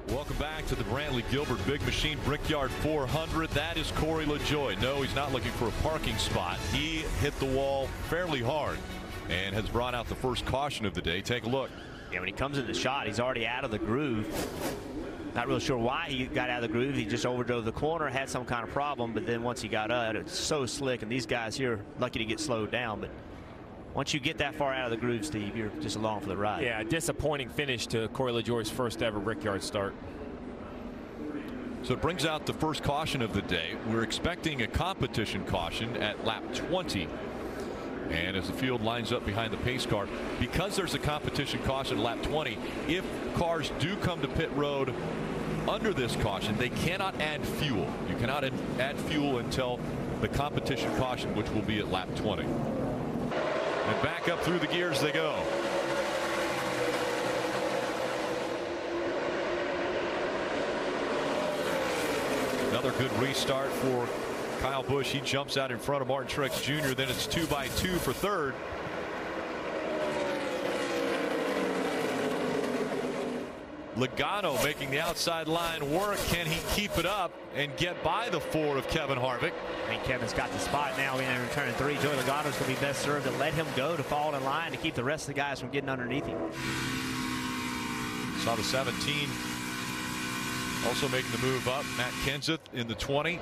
Welcome back to the Brantly Gilbert Big Machine Brickyard 400. That is Corey LaJoie. No, he's not looking for a parking spot. He hit the wall fairly hard and has brought out the first caution of the day. Take a look. Yeah, when he comes in the shot, he's already out of the groove. Not really sure why he got out of the groove. He just overdrove the corner, had some kind of problem, but then once he got up, it's so slick, and these guys here lucky to get slowed down. But once you get that far out of the groove, Steve, you're just along for the ride. Yeah, disappointing finish to Corey LaJoie's first ever Brickyard start. So it brings out the first caution of the day. We're expecting a competition caution at lap 20. And as the field lines up behind the pace car, because there's a competition caution at lap 20, if cars do come to pit road under this caution, they cannot add fuel. You cannot add fuel until the competition caution, which will be at lap 20. And back up through the gears they go. Another good restart for Kyle Busch. He jumps out in front of Martin Truex Jr. Then it's 2-by-2 for third. Logano making the outside line work. Can he keep it up and get by the 4 of Kevin Harvick? I think Kevin's got the spot now in turn 3. Joey Logano's going to be best served to let him go to fall in line to keep the rest of the guys from getting underneath him. Saw the 17 also making the move up. Matt Kenseth in the 20.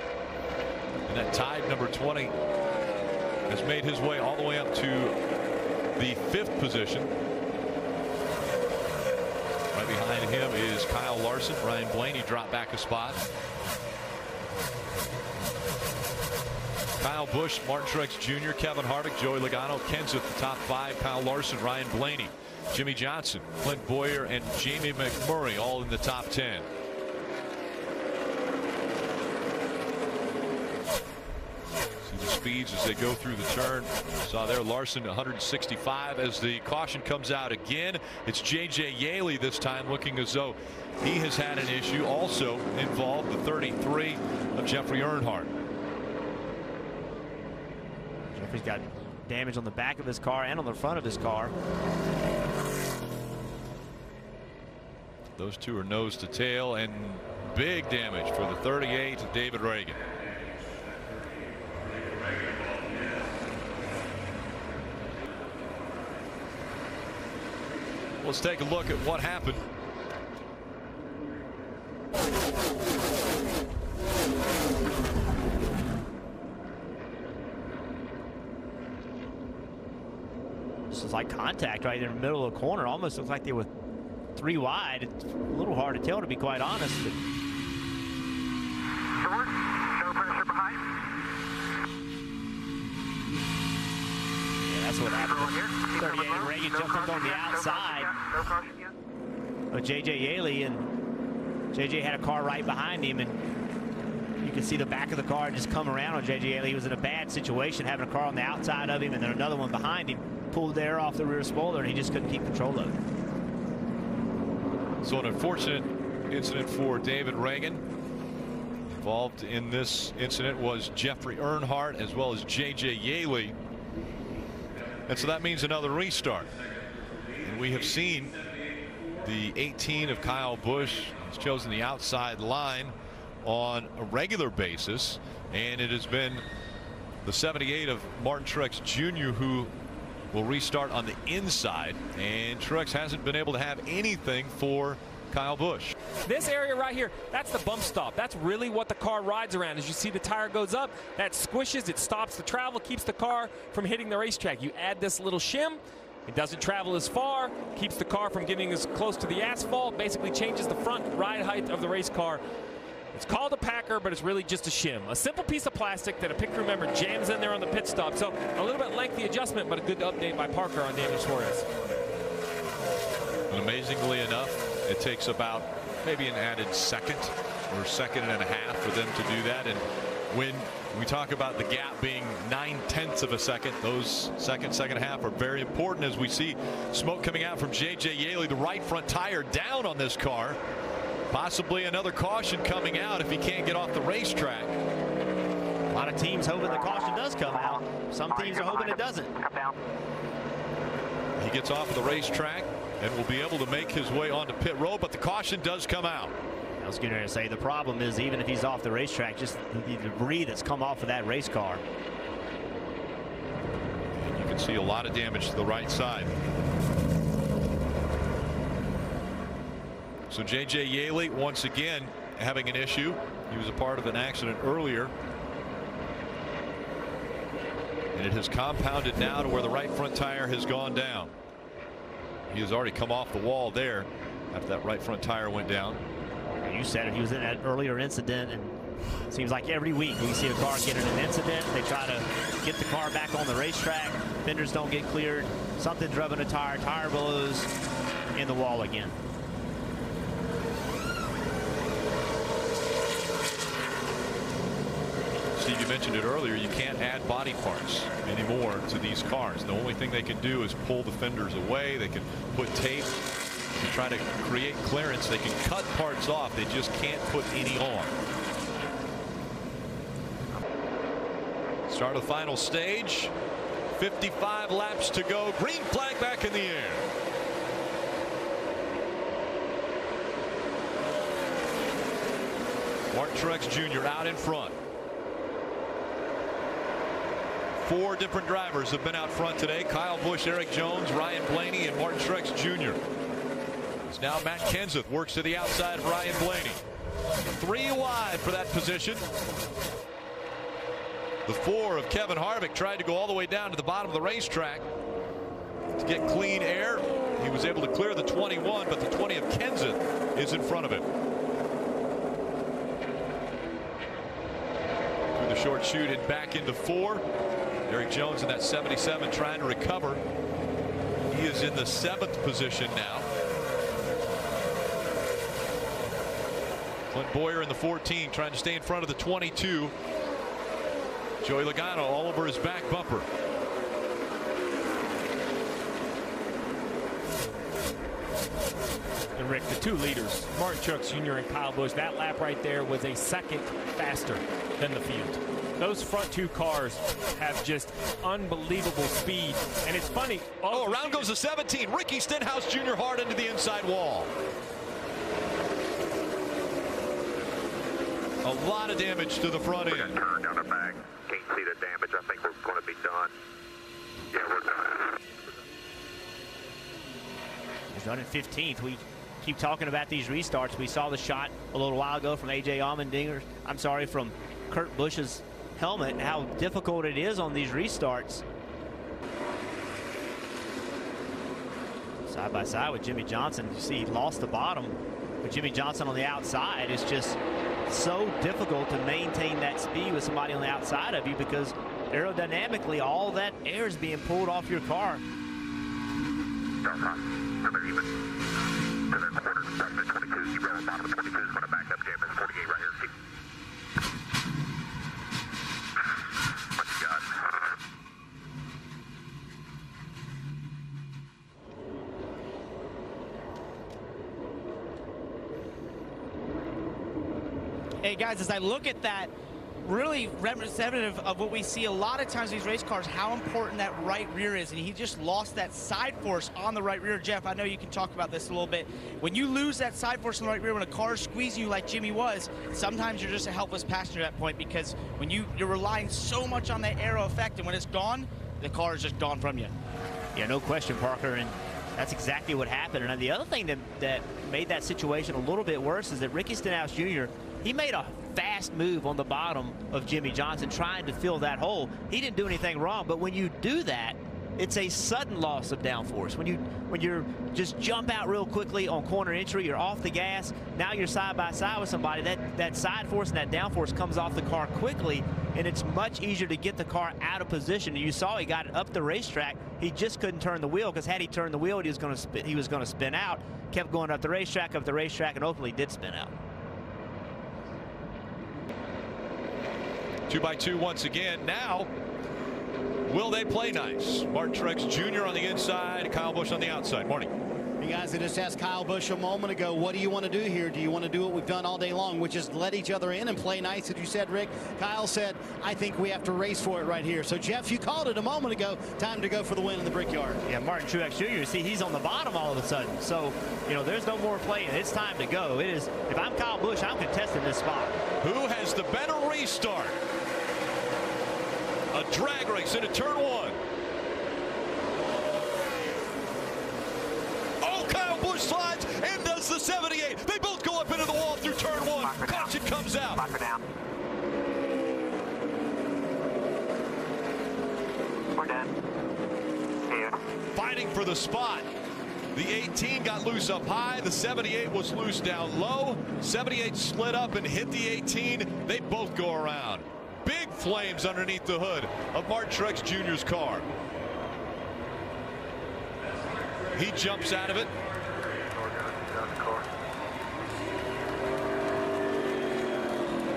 And that tied number 20 has made his way all the way up to the 5th position. Right behind him is Kyle Larson. Ryan Blaney dropped back a spot. Kyle Busch, Martin Truex Jr., Kevin Harvick, Joey Logano, Kenseth, the top 5. Kyle Larson, Ryan Blaney, Jimmy Johnson, Clint Boyer, and Jamie McMurray all in the top 10. Speeds as they go through the turn. Saw there Larson 165 as the caution comes out again. It's J.J. Yaley this time, looking as though he has had an issue. Also involved the 33 of Jeffrey Earnhardt. Jeffrey's got damage on the back of his car and on the front of his car. Those two are nose to tail, and big damage for the 38 of David Reagan. Let's take a look at what happened. This is like contact right in the middle of the corner. Almost looks like they were 3 wide. It's a little hard to tell, to be quite honest. But short, no pressure behind. yeah, that's what happened. 38 Reagan jumped up on the outside. But J.J. Yaley, and J.J. had a car right behind him, and you can see the back of the car just come around on J.J. Yaley. He was in a bad situation, having a car on the outside of him, and then another one behind him pulled the air off the rear spoiler, and he just couldn't keep control of it. So an unfortunate incident for David Reagan. Involved in this incident was Jeffrey Earnhardt as well as J.J. Yaley. And so that means another restart. And we have seen the 18 of Kyle Busch has chosen the outside line on a regular basis, and it has been the 78 of Martin Truex Jr. who will restart on the inside, and Truex hasn't been able to have anything for Kyle Busch. This area right here, that's the bump stop. That's really what the car rides around. As you see, the tire goes up, that squishes, it stops the travel, keeps the car from hitting the racetrack. You add this little shim, it doesn't travel as far, keeps the car from getting as close to the asphalt, basically changes the front ride height of the race car. It's called a packer, but it's really just a shim. A simple piece of plastic that a pit crew member jams in there on the pit stop. So a little bit lengthy adjustment, but a good update by Parker on Daniel Suarez. And amazingly enough, it takes about maybe an added second or second and a half for them to do that. And when we talk about the gap being 9/10 of a second, those second half are very important as we see smoke coming out from J.J. Yaley. The right front tire down on this car. Possibly another caution coming out if he can't get off the racetrack. A lot of teams hoping the caution does come out. Some teams are hoping it doesn't. He gets off of the racetrack. and will be able to make his way onto pit road, but the caution does come out. I was going to say the problem is even if he's off the racetrack, just the debris that's come off of that race car. And you can see a lot of damage to the right side. So J.J. Yaley once again having an issue. He was a part of an accident earlier, and it has compounded now to where the right front tire has gone down. He has already come off the wall there after that right front tire went down. You said it, he was in that earlier incident, and it seems like every week we see a car get in an incident. They try to get the car back on the racetrack. Fenders don't get cleared. Something's rubbing a tire. Tire blows in the wall again. Steve, you mentioned it earlier, you can't add body parts anymore to these cars. The only thing they can do is pull the fenders away. They can put tape to try to create clearance. They can cut parts off. They just can't put any on. Start of the final stage. 55 laps to go. Green flag back in the air. Martin Truex Jr. out in front. 4 different drivers have been out front today. Kyle Busch, Eric Jones, Ryan Blaney, and Martin Truex Jr. It's now Matt Kenseth works to the outside of Ryan Blaney. 3 wide for that position. The 4 of Kevin Harvick tried to go all the way down to the bottom of the racetrack to get clean air. He was able to clear the 21, but the 20 of Kenseth is in front of him. Through the short chute and back into 4. Eric Jones in that 77 trying to recover. He is in the 7th position now. Clint Boyer in the 14 trying to stay in front of the 22. Joey Logano all over his back bumper. And Rick, the 2 leaders, Martin Truex Jr. and Kyle Busch, that lap right there was a second faster than the field. Those front 2 cars have just unbelievable speed. And it's funny. Oh, around goes the 17. Ricky Stenhouse Jr. hard into the inside wall. A lot of damage to the front end. We got turned down our back. Can't see the damage. I think we're going to be done. Yeah, we're done. He's done in 15th. We keep talking about these restarts. We saw the shot a little while ago from A.J. Allmendinger. I'm sorry, from Kurt Busch's helmet, and how difficult it is on these restarts. Side by side with Jimmy Johnson. You see he lost the bottom, but Jimmy Johnson on the outside is just so difficult to maintain that speed with somebody on the outside of you, because aerodynamically all that air is being pulled off your car. So they're even. To their quarters, starting at 22. You roll the bottom of 22 is going to back up jam. There's 48 right here. Keep. What you got? Hey guys, as I look at that, really representative of what we see a lot of times in these race cars, how important that right rear is, and he just lost that side force on the right rear. Jeff, I know you can talk about this a little bit. When you lose that side force on the right rear, when a car is squeezing you like Jimmy was, sometimes you're just a helpless passenger at that point, because when you're relying so much on that aero effect, and when it's gone, the car is just gone from you. Yeah, no question, Parker, and that's exactly what happened. And the other thing that made that situation a little bit worse is that Ricky Stenhouse Jr., he made a fast move on the bottom of Jimmy Johnson trying to fill that hole. He didn't do anything wrong, but when you do that, it's a sudden loss of downforce. When you're just jump out real quickly on corner entry, you're off the gas, now you're side by side with somebody, that side force and that downforce comes off the car quickly, and it's much easier to get the car out of position. And you saw he got it up the racetrack. He just couldn't turn the wheel, because had he turned the wheel, he was going to spin out. Kept going up the racetrack, and ultimately did spin out. 2x2 once again. Now, will they play nice? Martin Truex Jr. on the inside, Kyle Busch on the outside. Morning. Hey guys, I just asked Kyle Busch a moment ago, what do you want to do here? Do you want to do what we've done all day long, which is let each other in and play nice, as you said, Rick? Kyle said, I think we have to race for it right here. So, Jeff, you called it a moment ago. Time to go for the win in the Brickyard. Yeah, Martin Truex Jr., see, he's on the bottom all of a sudden. So, you know, there's no more playing. It's time to go. It is. If I'm Kyle Busch, I'm contesting this spot. Who has the better restart? A drag race into turn 1. Kyle Busch slides and does the 78. They both go up into the wall through turn 1. Caution comes out. Lock her down. We're done. Here. Fighting for the spot. The 18 got loose up high. The 78 was loose down low. 78 slid up and hit the 18. They both go around. Big flames underneath the hood of Martin Truex Jr.'s car. He jumps out of it.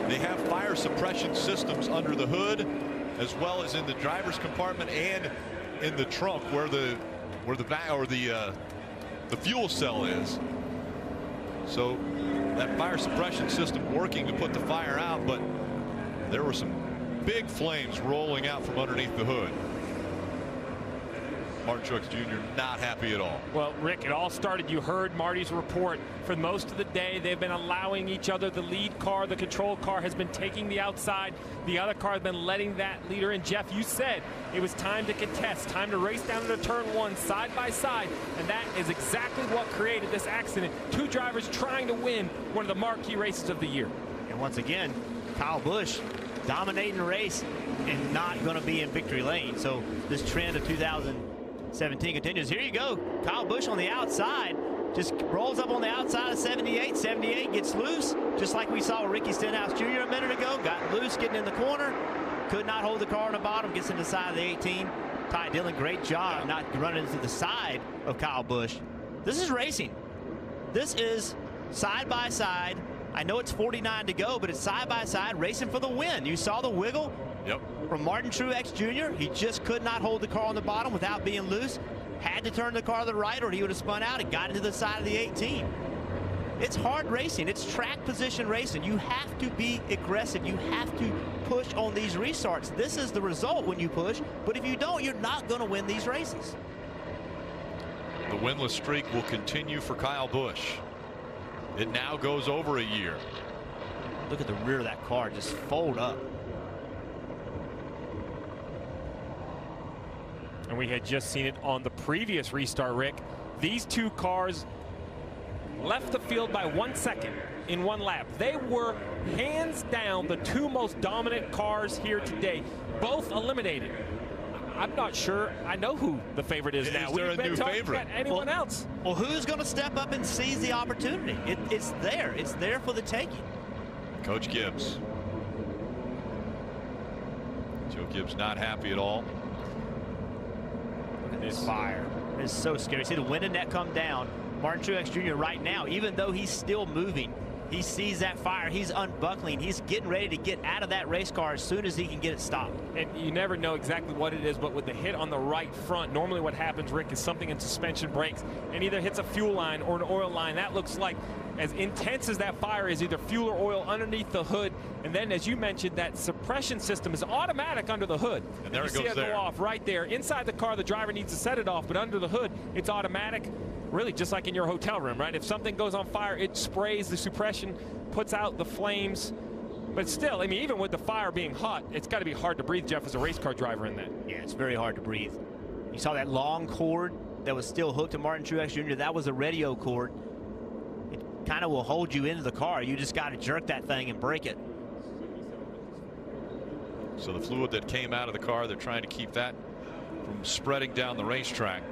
They have fire suppression systems under the hood, as well as in the driver's compartment and in the trunk where the fuel cell is. So that fire suppression system working to put the fire out, but there were some big flames rolling out from underneath the hood. Martin Truex Jr. not happy at all. Well, Rick, it all started, you heard Marty's report. For most of the day, they've been allowing each other. The lead car, the control car, has been taking the outside. The other car has been letting that leader in. Jeff, you said it was time to contest, time to race down into turn 1 side by side, and that is exactly what created this accident. Two drivers trying to win one of the marquee races of the year. And once again, Kyle Busch dominating the race and not going to be in victory lane. So this trend of 2017 continues. Here you go. Kyle Busch on the outside. Just rolls up on the outside of 78. 78 gets loose, just like we saw with Ricky Stenhouse Jr. a minute ago. Got loose getting in the corner. Could not hold the car on the bottom. Gets in the side of the 18. Ty Dillon, great job not running into the side of Kyle Busch. This is racing. This is side by side. I know it's 49 to go, but it's side by side racing for the win. You saw the wiggle from Martin Truex Jr. He just could not hold the car on the bottom without being loose. Had to turn the car to the right or he would have spun out and got into the side of the 18. It's hard racing. It's track position racing. You have to be aggressive. You have to push on these restarts. This is the result when you push, but if you don't, you're not going to win these races. The winless streak will continue for Kyle Busch. It now goes over a year. Look at the rear of that car just fold up. And we had just seen it on the previous restart, Rick. These two cars left the field by 1 second in one lap. They were hands down the two most dominant cars here today, both eliminated. I'm not sure I know who the favorite is now. Is there a new favorite? Anyone else? Well, who's going to step up and seize the opportunity? It's there. It's there for the taking. Coach Gibbs. Joe Gibbs not happy at all. Look at this fire. It's so scary. See the wind and net come down. Martin Truex Jr. right now, even though he's still moving, he sees that fire. He's unbuckling. He's getting ready to get out of that race car as soon as he can get it stopped. And you never know exactly what it is, but with the hit on the right front, normally what happens, Rick, is something in suspension brakes and either hits a fuel line or an oil line. That looks like, as intense as that fire is, either fuel or oil underneath the hood. And then, as you mentioned, that suppression system is automatic under the hood. And there you it see goes it there. go off right there. Inside the car, the driver needs to set it off, but under the hood, it's automatic. Really, just like in your hotel room, right? If something goes on fire, it sprays the suppression, puts out the flames. But still, I mean, even with the fire being hot, it's got to be hard to breathe, Jeff, as a race car driver in that. Yeah, it's very hard to breathe. You saw that long cord that was still hooked to Martin Truex Jr. That was a radio cord. It kind of will hold you into the car. You just got to jerk that thing and break it. So the fluid that came out of the car, they're trying to keep that from spreading down the racetrack.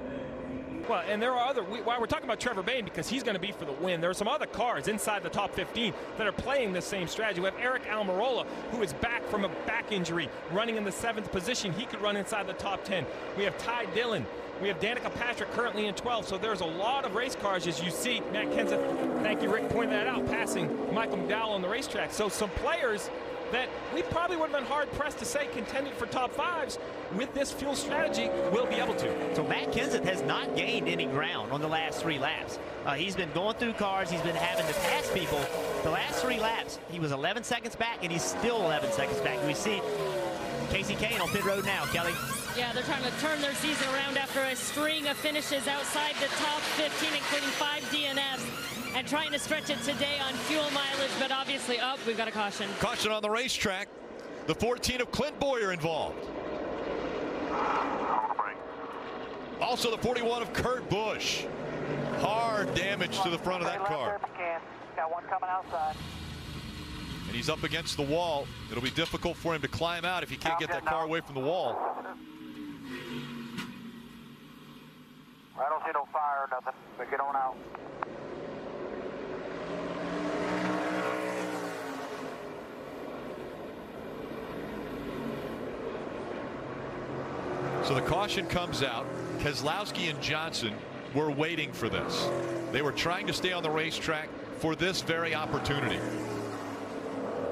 Well, and there are other, while we're talking about Trevor Bayne, because he's going to be for the win, there are some other cars inside the top 15 that are playing this same strategy. We have Eric Almirola, who is back from a back injury, running in the 7th position. He could run inside the top 10. We have Ty Dillon. We have Danica Patrick currently in 12. So there's a lot of race cars, as you see. Matt Kenseth, thank you, Rick, pointing that out, passing Michael McDowell on the racetrack. So some players that we probably would have been hard-pressed to say contended for top fives. With this fuel strategy, we'll be able to. So Matt Kenseth has not gained any ground on the last 3 laps. He's been going through cars. He's been having to pass people. The last 3 laps, he was 11 seconds back, and he's still 11 seconds back. We see Casey Kane on pit road now, Kelly. Yeah, they're trying to turn their season around after a string of finishes outside the top 15, including 5 DNFs, and trying to stretch it today on fuel mileage, but obviously, we've got a caution. Caution on the racetrack. The 14 of Clint Boyer involved. Also the 41 of Kurt Busch. Hard damage to the front of that car. Got one coming outside. And he's up against the wall. It'll be difficult for him to climb out if he can't get that car away from the wall. I don't see no fire or nothing, but get on out. So the caution comes out. Keselowski and Johnson were waiting for this. They were trying to stay on the racetrack for this very opportunity.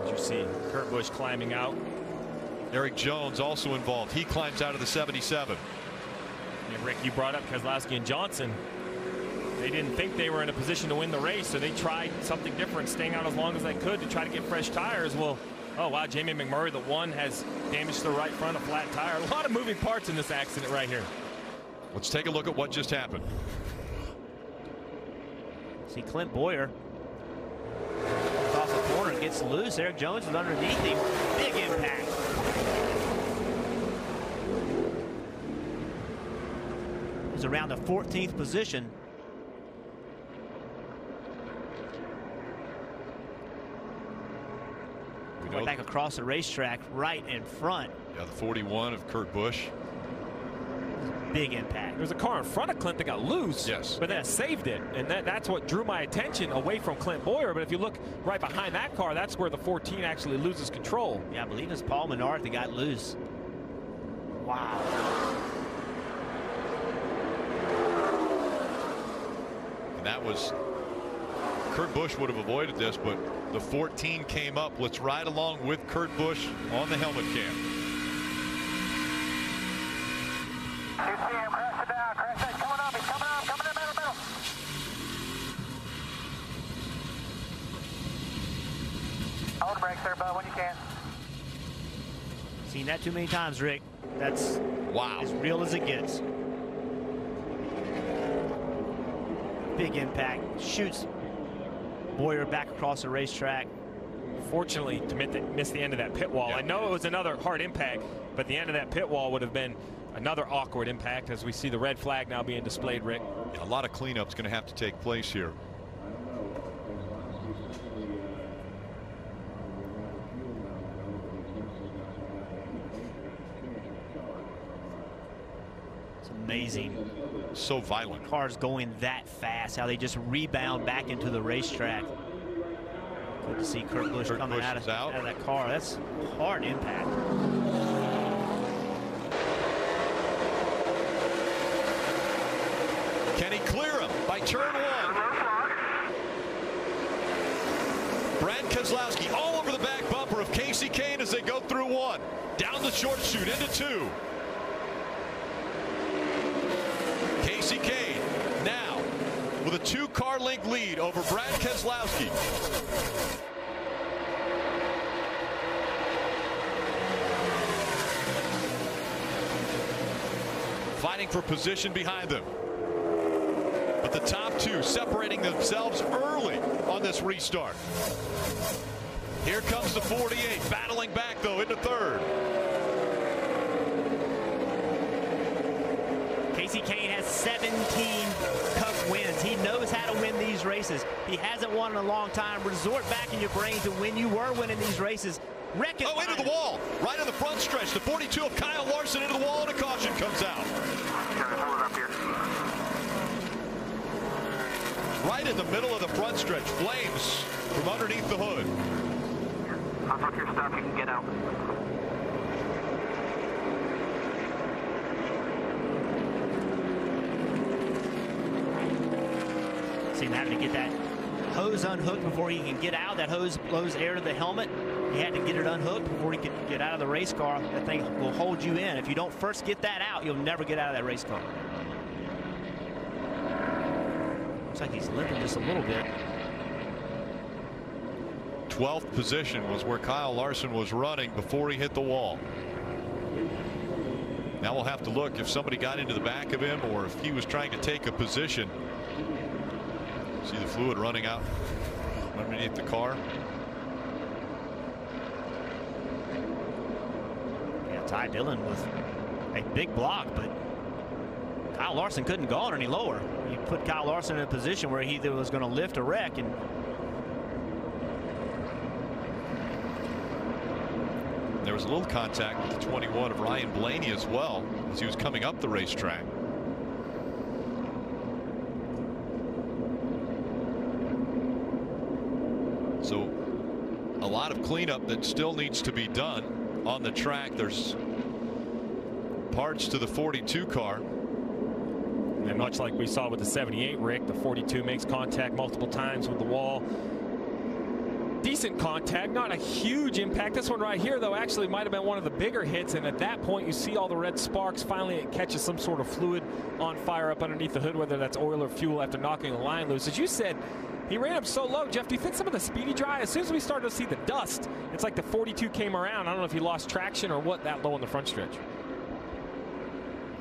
As you see Kurt Busch climbing out. Eric Jones also involved. He climbs out of the 77. And Rick, you brought up Keselowski and Johnson. They didn't think they were in a position to win the race, so they tried something different, staying out as long as they could to try to get fresh tires. Well, oh wow, Jamie McMurray, the one, has damage to the right front, a flat tire. A lot of moving parts in this accident right here. Let's take a look at what just happened. See Clint Boyer off the corner and gets loose. Eric Jones is underneath him. Big impact. He's around the 14th position. Going back across the racetrack, right in front. Yeah, the 41 of Kurt Busch. Big impact. There was a car in front of Clint that got loose. Yes. But then saved it. And that's what drew my attention away from Clint Boyer. But if you look right behind that car, that's where the 14 actually loses control. Yeah, I believe it's Paul Menard that got loose. Wow. And that was, Kurt Busch would have avoided this, but the 14 came up. Let's ride along with Kurt Busch on the helmet cam. You see him crashing down, coming up, he's coming up, coming in middle. Hold the brakes there, bud, when you can. Seen that too many times, Rick. That's wow, as real as it gets. Big impact. Shoots Boyer back across the racetrack. Fortunately, to miss the end of that pit wall. I know it was another hard impact, but the end of that pit wall would have been another awkward impact as we see the red flag now being displayed, Rick. Yeah, a lot of cleanup's going to have to take place here. It's amazing. So violent. Cars going that fast, how they just rebound back into the racetrack. Good to see Kurt Busch coming out of that car. That's hard impact. Can he clear him by turn 1? Brad Keselowski all over the back bumper of Casey Kane as they go through 1. Down the short chute into 2. Casey Kane now with a 2-car length lead over Brad Keselowski. Fighting for position behind them. But the top 2 separating themselves early on this restart. Here comes the 48, battling back though into 3rd. Casey Kane has 17 Cup wins. He knows how to win these races. He hasn't won in a long time. Resort back in your brain to when you were winning these races. Oh, into the wall, right in the front stretch. The 42 of Kyle Larson into the wall, and a caution comes out. Right in the middle of the front stretch, flames from underneath the hood. I'll put your stuff, you can get out. Seeing having to get that hose unhooked before he can get out. That hose blows air to the helmet. He had to get it unhooked before he could get out of the race car. That thing will hold you in. If you don't first get that out, you'll never get out of that race car. Looks like he's limping just a little bit. 12th position was where Kyle Larson was running before he hit the wall. Now we'll have to look if somebody got into the back of him or if he was trying to take a position. See the fluid running out underneath the car. Yeah, Ty Dillon with a big block, but Kyle Larson couldn't go on any lower. You put Kyle Larson in a position where he either was going to lift or wreck, and there was a little contact with the 21 of Ryan Blaney as well as he was coming up the racetrack. So a lot of cleanup that still needs to be done on the track. There's parts to the 42 car. And much like we saw with the 78, Rick, the 42 makes contact multiple times with the wall. Decent contact, not a huge impact. This one right here, though, actually might have been one of the bigger hits. And at that point, you see all the red sparks. Finally, it catches some sort of fluid on fire up underneath the hood, whether that's oil or fuel after knocking the line loose. As you said, he ran up so low. Jeff, do you think some of the speedy dry, as soon as we started to see the dust, it's like the 42 came around. I don't know if he lost traction or what that low in the front stretch.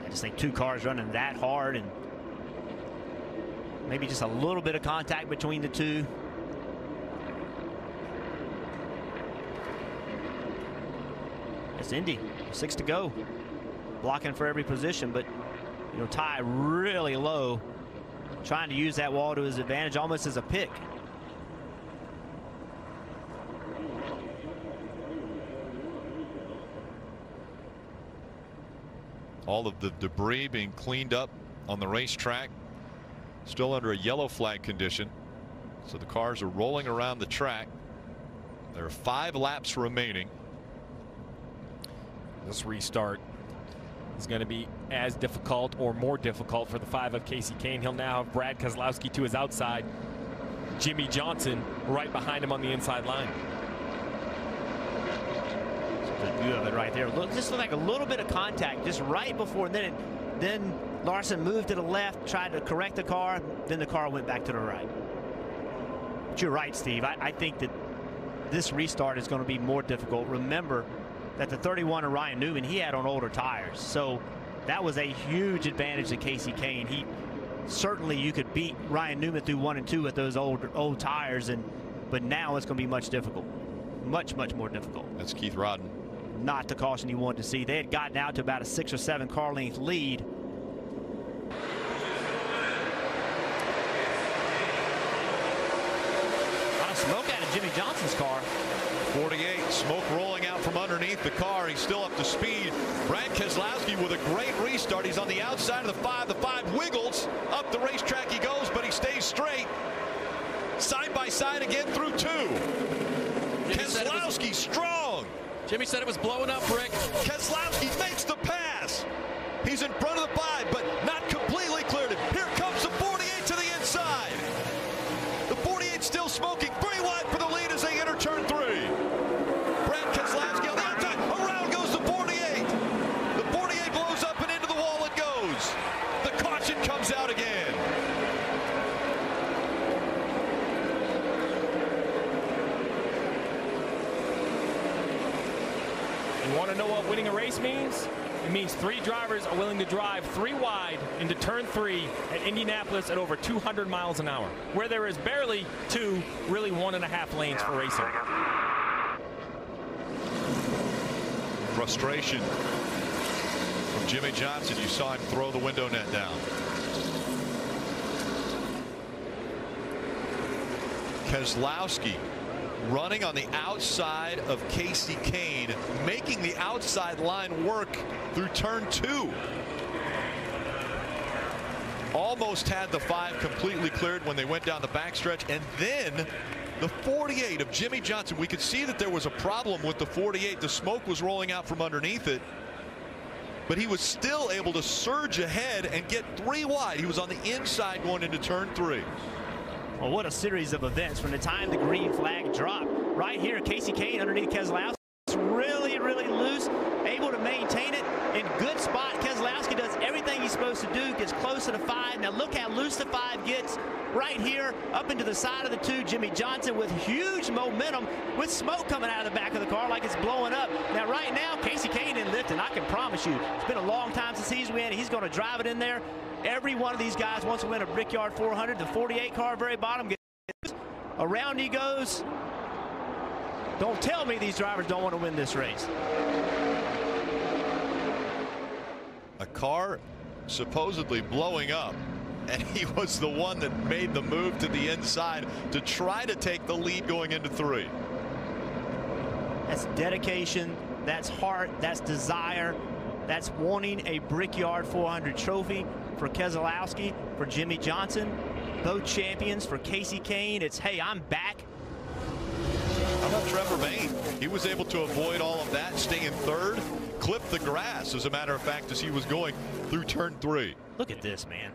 I just think two cars running that hard and maybe just a little bit of contact between the two. It's Indy, 6 to go, blocking for every position, but you know, Ty really low, trying to use that wall to his advantage, almost as a pick. All of the debris being cleaned up on the racetrack, still under a yellow flag condition, so the cars are rolling around the track. There are 5 laps remaining. This restart is going to be as difficult or more difficult for the 5 of Kasey Kahne. He'll now have Brad Keselowski to his outside, Jimmy Johnson right behind him on the inside line. Good view of it right there. Look, just looked like a little bit of contact just right before, and then Larson moved to the left, tried to correct the car, then the car went back to the right. But you're right, Steve. I think that this restart is going to be more difficult. Remember that the 31 of Ryan Newman, he had on older tires, so that was a huge advantage to Kasey Kahne. He certainly, you could beat Ryan Newman through 1 and 2 with those old tires, but now it's going to be much more difficult. That's Keith Rodden. Not the caution you wanted to see. They had gotten out to about a 6 or 7 car length lead. A lot of smoke out of Jimmy Johnson's car. 48, smoke rolling out from underneath the car. He's still up to speed. Brad Keselowski with a great restart. He's on the outside of the 5. The 5 wiggles up the racetrack he goes, but he stays straight. Side by side again through 2. Keselowski strong. Jimmy said it was blowing up, Rick. Keselowski makes the pass. He's in front of the 5, but not completely cleared it. Here comes the 48 to the inside. The 48 still smoking. Pretty wide for the lead as they enter turn 3. Brad Keselowski on the outside. Around goes the 48. The 48 blows up and into the wall it goes. The caution comes out again. You want to know what winning a race means? It means 3 drivers are willing to drive 3 wide into turn 3 at Indianapolis at over 200 miles an hour, where there is barely 2, really 1.5 lanes for racing. Frustration from Jimmy Johnson. You saw him throw the window net down. Keselowski running on the outside of Kasey Kahne, making the outside line work through turn 2. Almost had the 5 completely cleared when they went down the backstretch, and then the 48 of Jimmy Johnson. We could see that there was a problem with the 48. The smoke was rolling out from underneath it, but he was still able to surge ahead and get 3 wide. He was on the inside going into turn 3. Well, what a series of events from the time the green flag dropped. Right here, Kasey Kahne underneath Keselowski. Really, really loose, able to maintain it in good spot. Keselowski does everything he's supposed to do, gets close to the 5. Now look how loose the 5 gets right here, up into the side of the 2. Jimmie Johnson with huge momentum, with smoke coming out of the back of the car like it's blowing up. Now right now, Kasey Kahne in lift, and I can promise you, it's been a long time since he's win. He's going to drive it in there. Every one of these guys wants to win a Brickyard 400. The 48 car, very bottom, gets around he goes. Don't tell me these drivers don't want to win this race. A car supposedly blowing up, and he was the one that made the move to the inside to try to take the lead going into 3. That's dedication, that's heart, that's desire, that's wanting a Brickyard 400 trophy for Keselowski, for Jimmie Johnson, both champions. For Kasey Kahne, it's, hey, I'm back. How about Trevor Bayne? He was able to avoid all of that, stay in 3rd, clip the grass, as a matter of fact, as he was going through turn 3. Look at this, man.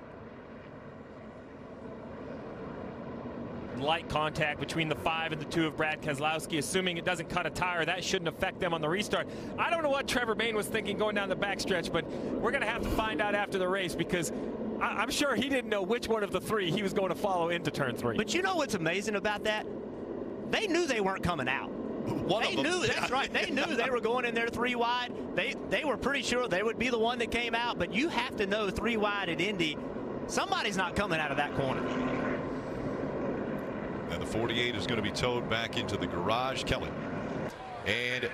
Light contact between the 5 and the 2 of Brad Keselowski, assuming it doesn't cut a tire. That shouldn't affect them on the restart. I don't know what Trevor Bayne was thinking going down the backstretch, but we're going to have to find out after the race, because I'm sure he didn't know which one of the 3 he was going to follow into turn 3. But you know what's amazing about that? They knew they weren't coming out. They knew, that's right. They knew they were going in there 3 wide. They were pretty sure they would be the one that came out, but you have to know 3 wide at Indy, somebody's not coming out of that corner. And the 48 is going to be towed back into the garage. Kelly. And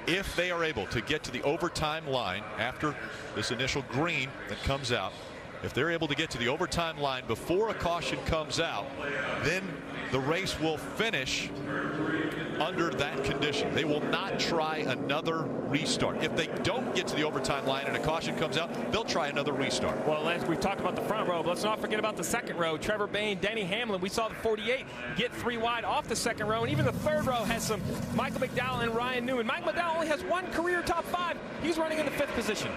if they are able to get to the overtime line after this initial green that comes out, if they're able to get to the overtime line before a caution comes out, then the race will finish under that condition. They will not try another restart. If they don't get to the overtime line and a caution comes out, they'll try another restart. Well, as we've talked about the front row, but let's not forget about the second row. Trevor Bayne, Denny Hamlin. We saw the 48 get 3 wide off the second row, and even the third row has some Michael McDowell and Ryan Newman. Michael McDowell only has 1 career top 5. He's running in the 5th position.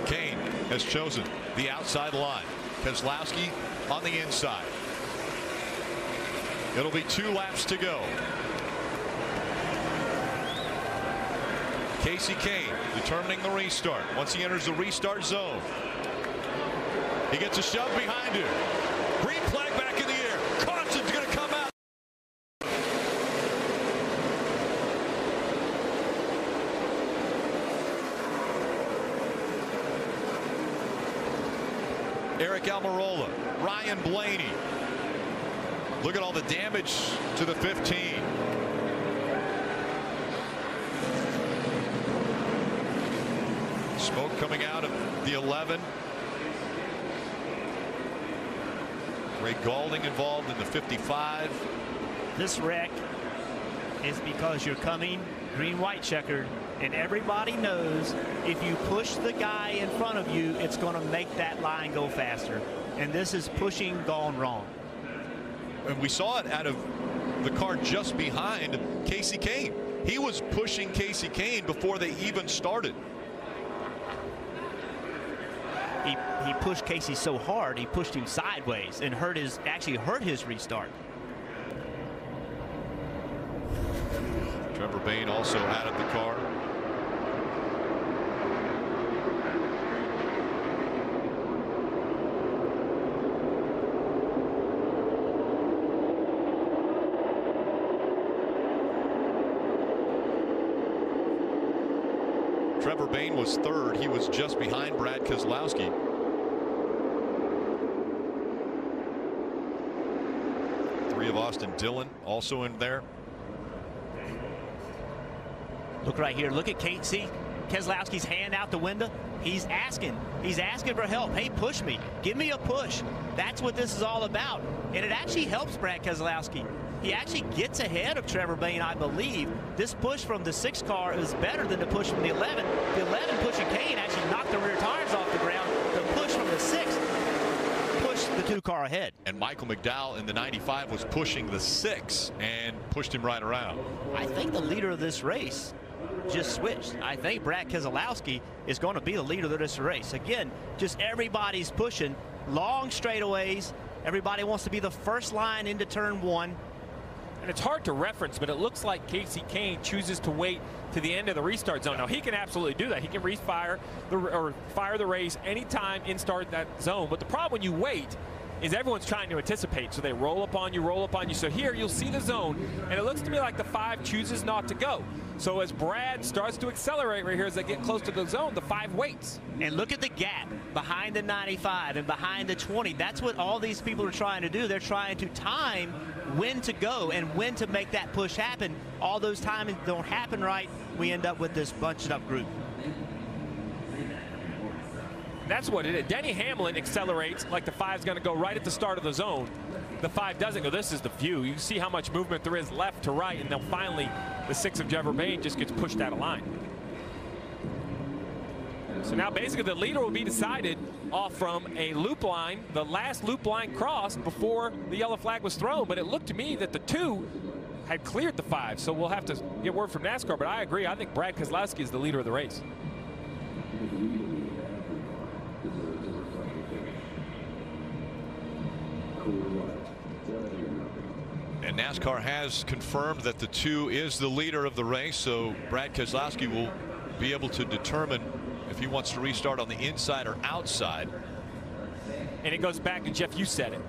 Kahne has chosen the outside line. Keselowski on the inside. It'll be 2 laps to go. Kasey Kahne determining the restart. Once he enters the restart zone, he gets a shove behind him. Green flag back in the air. Caution's going to come out. Eric Almirola, Ryan Blaney. Look at all the damage to the 15. Smoke coming out of the 11. Ray Gaulding involved in the 55. This wreck is because you're coming green-white checkered, and everybody knows if you push the guy in front of you, it's going to make that line go faster. And this is pushing gone wrong. And we saw it out of the car just behind Kasey Kahne. He was pushing Kasey Kahne before they even started. He pushed Kasey so hard, he pushed him sideways and actually hurt his restart. Trevor Bayne also out of the car. Trevor Bayne was 3rd. He was just behind Brad Keselowski. Three of Austin Dillon also in there. Look right here. Look at Kate. See Keselowski's hand out the window. He's asking for help. Hey, push me. Give me a push. That's what this is all about. And it actually helps Brad Keselowski. He actually gets ahead of Trevor Bayne, I believe. This push from the 6 car is better than the push from the 11. The 11 pushing Kahne actually knocked the rear tires off the ground. The push from the 6 pushed the 2 car ahead. And Michael McDowell in the 95 was pushing the 6 and pushed him right around. I think the leader of this race just switched. I think Brad Keselowski is going to be the leader of this race. Again, just everybody's pushing long straightaways, Everybody wants to be the first line into turn 1. And it's hard to reference, but it looks like Kasey Kahne chooses to wait to the end of the restart zone. Now, he can absolutely do that. He can refire or fire the race anytime in start that zone. But the problem when you wait is everyone's trying to anticipate. So they roll up on you, roll up on you. So here you'll see the zone, and it looks to me like the 5 chooses not to go. So as Brad starts to accelerate right here as they get close to the zone, the 5 waits. And look at the gap behind the 95 and behind the 20. That's what all these people are trying to do. They're trying to time when to go and when to make that push happen. All those timings don't happen right. We end up with this bunched up group. That's what it is. Denny Hamlin accelerates like the 5's going to go right at the start of the zone. The 5 doesn't go. This is the view. You see how much movement there is left to right, and then finally the 6 of Jeff Urbane just gets pushed out of line. So now basically the leader will be decided off from a loop line, the last loop line crossed before the yellow flag was thrown. But it looked to me that the 2 had cleared the 5. So we'll have to get word from NASCAR. But I agree. I think Brad Keselowski is the leader of the race. And NASCAR has confirmed that the 2 is the leader of the race, so Brad Keselowski will be able to determine if he wants to restart on the inside or outside. And it goes back to Jeff, you said it.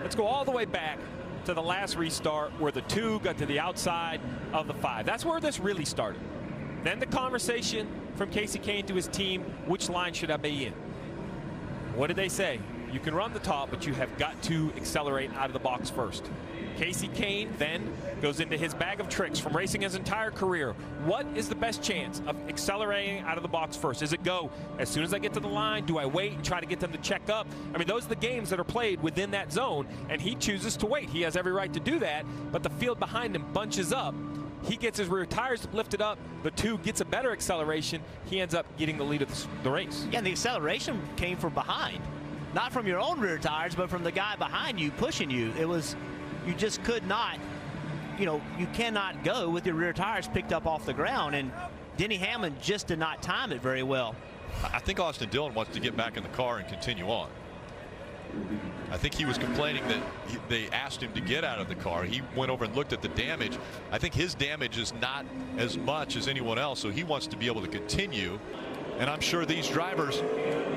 Let's go all the way back to the last restart where the 2 got to the outside of the 5. That's where this really started. Then the conversation from Kasey Kahne to his team, which line should I be in? What did they say? You can run the top, but you have got to accelerate out of the box first. Kasey Kahne then goes into his bag of tricks from racing his entire career. What is the best chance of accelerating out of the box first? Is it go as soon as I get to the line? Do I wait and try to get them to check up? I mean, those are the games that are played within that zone, and he chooses to wait. He has every right to do that, but the field behind him bunches up. He gets his rear tires lifted up. The 2 gets a better acceleration. He ends up getting the lead of the race. Yeah, and the acceleration came from behind. Not from your own rear tires, but from the guy behind you pushing you. It was, you just could not, you cannot go with your rear tires picked up off the ground. And Denny Hamlin just did not time it very well. I think Austin Dillon wants to get back in the car and continue on. I think he was complaining that they asked him to get out of the car. He went over and looked at the damage. I think his damage is not as much as anyone else, so he wants to be able to continue. And I'm sure these drivers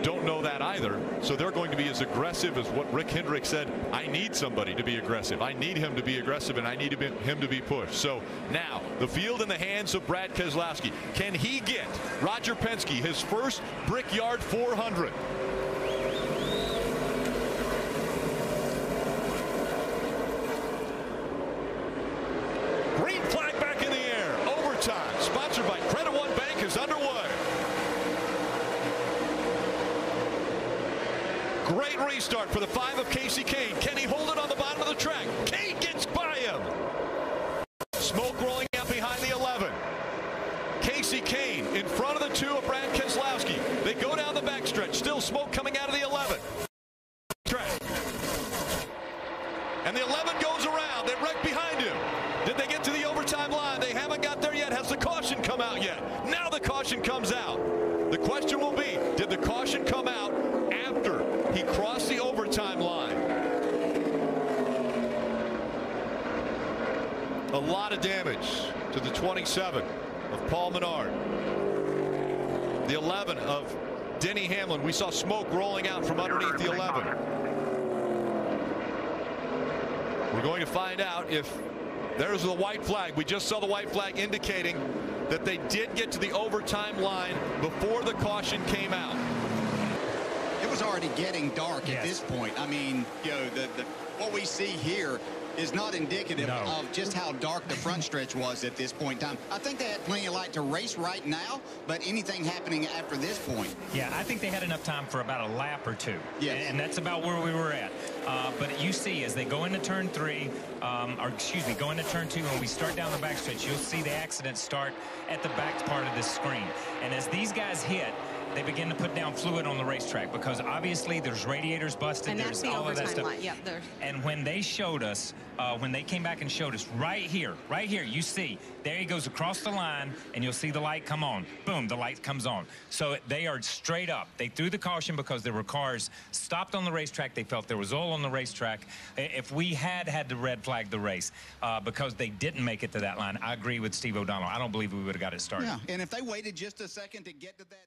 don't know that either. So they're going to be as aggressive as what Rick Hendrick said. I need somebody to be aggressive. I need him to be aggressive, and I need him to be pushed. So now the field in the hands of Brad Keselowski. Can he get Roger Penske his first Brickyard 400? Green flag back in the air. Overtime, sponsored by Credit One Bank, is underway. Great restart for the 5 of Kasey Kahne. Can he hold it on the bottom of the track? Kahne gets by him. Smoke rolling out behind the 11. Kasey Kahne in front of the 2 of Brad Keselowski. They go down the backstretch. Still smoke coming out of the 11. Track. And the 11 goes around. They wreck behind him. Did they get to the overtime line? They haven't got there yet. Has the caution come out yet? Now the caution comes out. The question will be, did the caution come out after he crossed the overtime line? A lot of damage to the 27 of Paul Menard. The 11 of Denny Hamlin. We saw smoke rolling out from underneath the 11. We're going to find out if there's the white flag. We just saw the white flag indicating that they did get to the overtime line before the caution came out. It was already getting dark at this point. I mean, what we see here is not indicative of just how dark the front stretch was at this point in time. I think they had plenty of light to race right now, but anything happening after this point. Yeah, I think they had enough time for about a lap or 2. Yes. And that's about where we were at. But you see, as they go into turn 3, go into turn 2, when we start down the backstretch, you'll see the accidents start at the back part of this screen. And as these guys hit, they begin to put down fluid on the racetrack because obviously there's radiators busted. And that's there's the all of that overtime stuff. line. Yep, there's. And when they showed us, when they came back and showed us right here, you see, there he goes across the line, and you'll see the light come on. Boom, the light comes on. So they are straight up. They threw the caution because there were cars stopped on the racetrack. They felt there was oil on the racetrack. If we had to red flag the race because they didn't make it to that line, I agree with Steve O'Donnell. I don't believe we would have got it started. Yeah, and if they waited just a second to get to that.